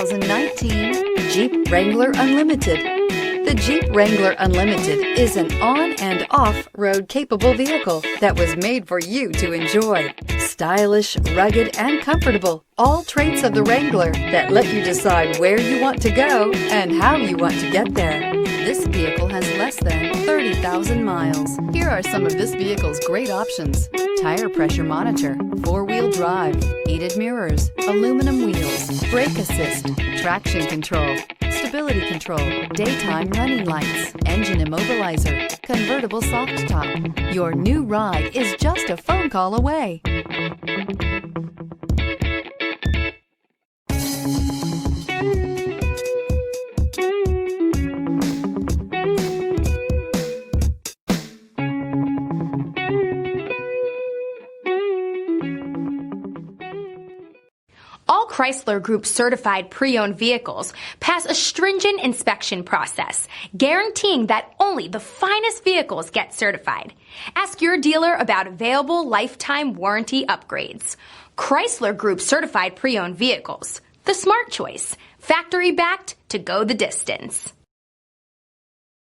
2019 Jeep Wrangler Unlimited. The Jeep Wrangler Unlimited is an on- and off-road capable vehicle that was made for you to enjoy. Stylish, rugged, and comfortable. All traits of the Wrangler that let you decide where you want to go and how you want to get there. This vehicle has less than 30,000 miles. Here are some of this vehicle's great options: tire pressure monitor, four-wheel drive, heated mirrors, aluminum wheels, brake assist, traction control, stability control, daytime running lights, engine immobilizer, convertible soft top. Your new ride is just a phone call away. All Chrysler Group certified pre-owned vehicles pass a stringent inspection process, guaranteeing that only the finest vehicles get certified. Ask your dealer about available lifetime warranty upgrades. Chrysler Group certified pre-owned vehicles, the smart choice, factory backed to go the distance.